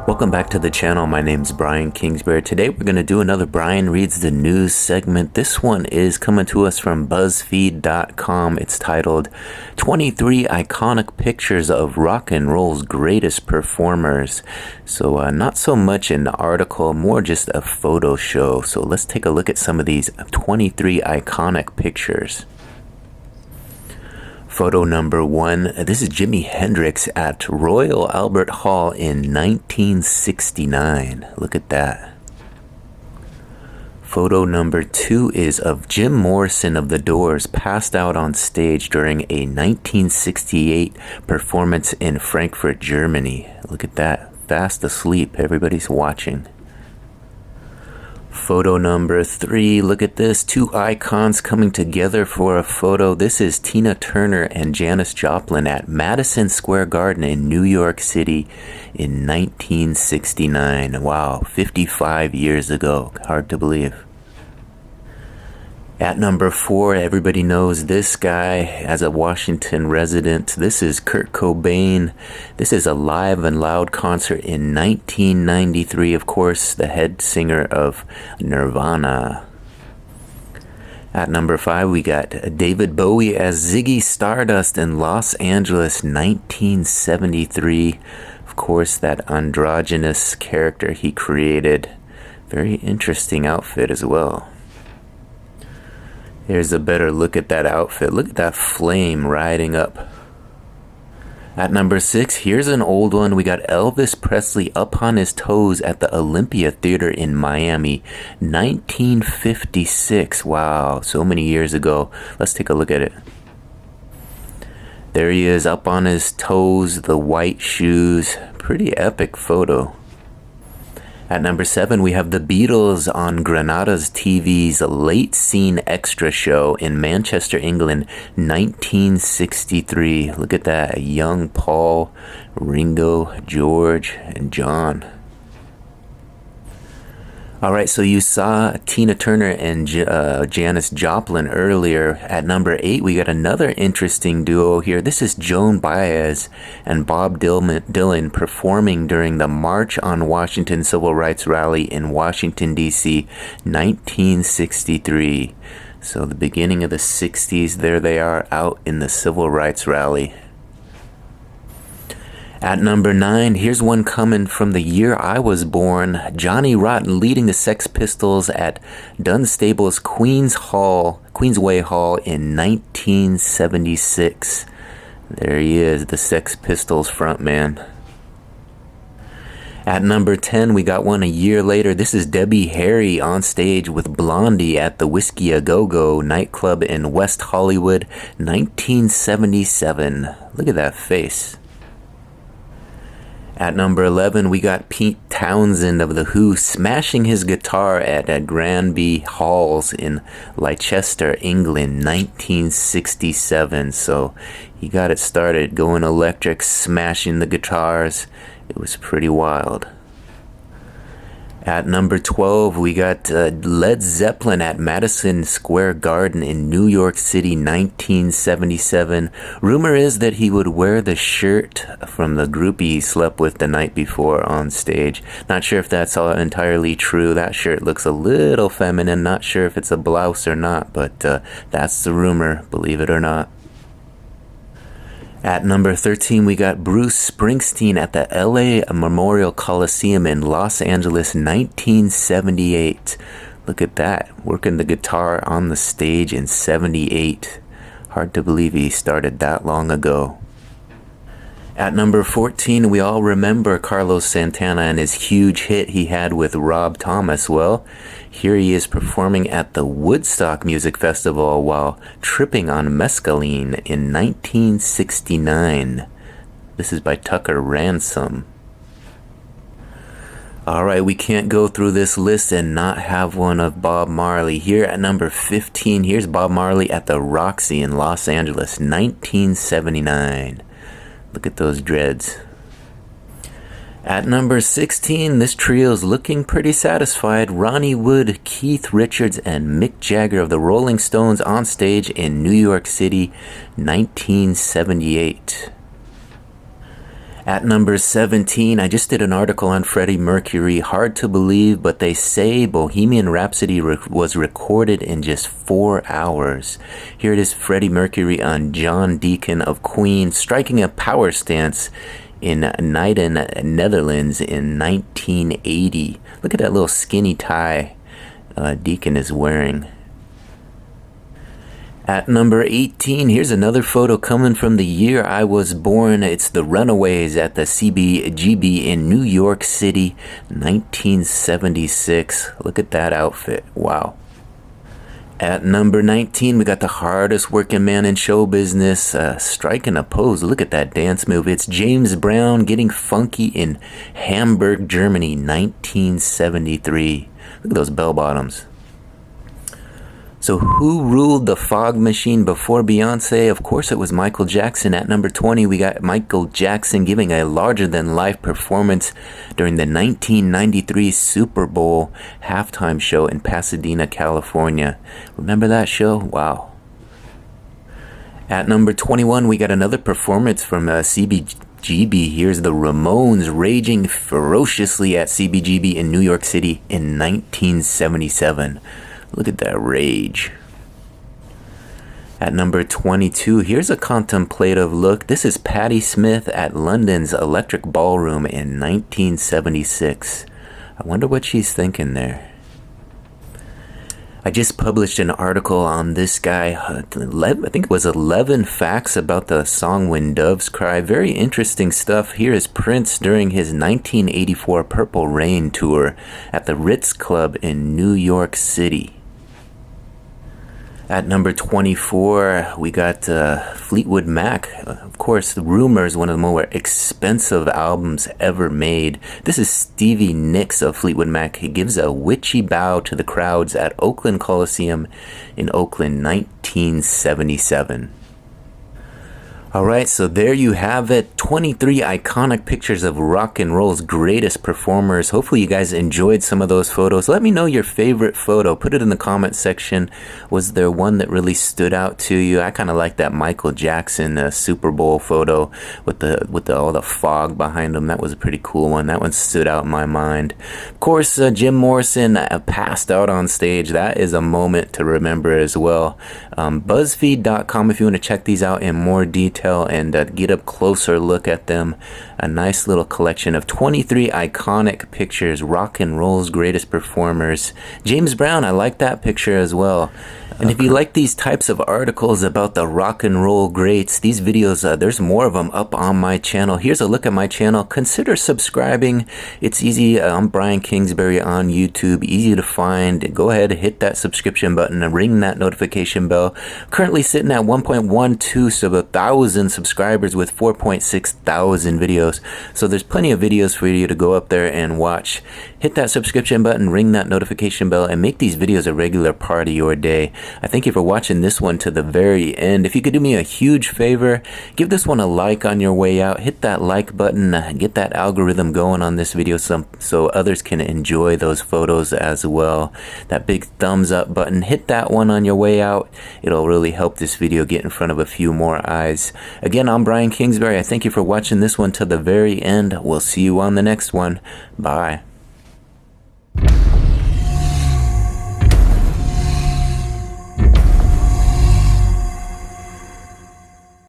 Welcome back to the channel. My name's Brian Kingsbury. Today we're going to do another Brian Reads the News segment. This one is coming to us from BuzzFeed.com. It's titled 23 Iconic Pictures of Rock and Roll's Greatest Performers. So not so much an article, more just a photo show. So let's take a look at some of these 23 iconic pictures. Photo number 1, this is Jimi Hendrix at Royal Albert Hall in 1969. Look at that. Photo number 2 is of Jim Morrison of The Doors passed out on stage during a 1968 performance in Frankfurt, Germany. Look at that. Fast asleep. Everybody's watching. Photo number 3, look at this, 2 icons coming together for a photo. This is Tina Turner and Janis Joplin at Madison Square Garden in New York City in 1969. Wow, 55 years ago. Hard to believe. At number 4, everybody knows this guy as a Washington resident. This is Kurt Cobain. This is a Live and Loud concert in 1993. Of course, the head singer of Nirvana. At number 5, we got David Bowie as Ziggy Stardust in Los Angeles, 1973. Of course, that androgynous character he created. Very interesting outfit as well. Here's a better look at that outfit. Look at that flame riding up. At number 6, here's an old one. We got Elvis Presley up on his toes at the Olympia Theater in Miami, 1956. Wow, so many years ago. Let's take a look at it. There he is up on his toes, the white shoes. Pretty epic photo. At number 7, we have the Beatles on Granada's TV's Late Scene Extra show in Manchester, England, 1963. Look at that, young Paul, Ringo, George, and John. Alright, so you saw Tina Turner and Janis Joplin earlier. At number 8, we got another interesting duo here. This is Joan Baez and Bob Dylan performing during the March on Washington Civil Rights Rally in Washington, D.C., 1963. So the beginning of the 60s, there they are out in the Civil Rights Rally. At number 9, here's one coming from the year I was born. Johnny Rotten leading the Sex Pistols at Dunstable's Queensway Hall in 1976. There he is, the Sex Pistols frontman. At number 10, we got one a year later. This is Debbie Harry on stage with Blondie at the Whiskey A Go-Go nightclub in West Hollywood, 1977. Look at that face. At number 11, we got Pete Townsend of The Who smashing his guitar at Granby Halls in Leicester, England, 1967. So he got it started going electric, smashing the guitars. It was pretty wild. At number 12, we got Led Zeppelin at Madison Square Garden in New York City, 1977. Rumor is that he would wear the shirt from the groupie he slept with the night before on stage. Not sure if that's all entirely true. That shirt looks a little feminine. Not sure if it's a blouse or not, but that's the rumor, believe it or not. At number 13, we got Bruce Springsteen at the LA Memorial Coliseum in Los Angeles, 1978. Look at that, working the guitar on the stage in 78. Hard to believe he started that long ago. At number 14, we all remember Carlos Santana and his huge hit he had with Rob Thomas. Well, here he is performing at the Woodstock Music Festival while tripping on mescaline in 1969. This is by Tucker Ransom. Alright, we can't go through this list and not have one of Bob Marley. Here at number 15, here's Bob Marley at the Roxy in Los Angeles, 1979. Look at those dreads. At number 16, this trio's looking pretty satisfied. Ronnie Wood, Keith Richards, and Mick Jagger of the Rolling Stones on stage in New York City, 1978. At number 17, I just did an article on Freddie Mercury. Hard to believe, but they say Bohemian Rhapsody was recorded in just 4 hours. Here it is, Freddie Mercury on John Deacon of Queen, striking a power stance in Leiden, Netherlands in 1980. Look at that little skinny tie Deacon is wearing. At number 18, here's another photo coming from the year I was born. It's the Runaways at the CBGB in New York City, 1976. Look at that outfit. Wow. At number 19, we got the hardest working man in show business, striking a pose. Look at that dance move. It's James Brown getting funky in Hamburg, Germany, 1973. Look at those bell bottoms. So who ruled the fog machine before Beyonce? Of course it was Michael Jackson. At number 20, we got Michael Jackson giving a larger-than-life performance during the 1993 Super Bowl halftime show in Pasadena, California. Remember that show? Wow. At number 21, we got another performance from CBGB. Here's the Ramones raging ferociously at CBGB in New York City in 1977. Look at that rage. At number 22, here's a contemplative look. This is Patti Smith at London's Electric Ballroom in 1976. I wonder what she's thinking there. I just published an article on this guy. I think it was 11 facts about the song When Doves Cry. Very interesting stuff. Here is Prince during his 1984 Purple Rain tour at the Ritz Club in New York City. At number 24, we got Fleetwood Mac. Of course, The Rumors, one of the more expensive albums ever made. This is Stevie Nicks of Fleetwood Mac. He gives a witchy bow to the crowds at Oakland Coliseum in Oakland, 1977. Alright, so there you have it. 23 iconic pictures of rock and roll's greatest performers. Hopefully you guys enjoyed some of those photos. Let me know your favorite photo. Put it in the comment section. Was there one that really stood out to you? I kind of like that Michael Jackson Super Bowl photo with all the fog behind him. That was a pretty cool one. That one stood out in my mind. Of course, Jim Morrison passed out on stage. That is a moment to remember as well. BuzzFeed.com if you want to check these out in more detail and get a closer look at them. A nice little collection of 23 iconic pictures, rock and roll's greatest performers. James Brown, I like that picture as well. And if you like these types of articles about the rock and roll greats, these videos, there's more of them up on my channel. Here's a look at my channel. Consider subscribing. It's easy. I'm Brian Kingsbury on YouTube. Easy to find. Go ahead, hit that subscription button and ring that notification bell. Currently sitting at 1.12, so 1,000 subscribers with 4.6 thousand videos. So there's plenty of videos for you to go up there and watch. Hit that subscription button, ring that notification bell, and make these videos a regular part of your day. I thank you for watching this one to the very end. If you could do me a huge favor, give this one a like on your way out. Hit that like button, get that algorithm going on this video so others can enjoy those photos as well. That big thumbs up button, hit that one on your way out. It'll really help this video get in front of a few more eyes. Again, I'm Brian Kingsbury. I thank you for watching this one to the very end. We'll see you on the next one. Bye.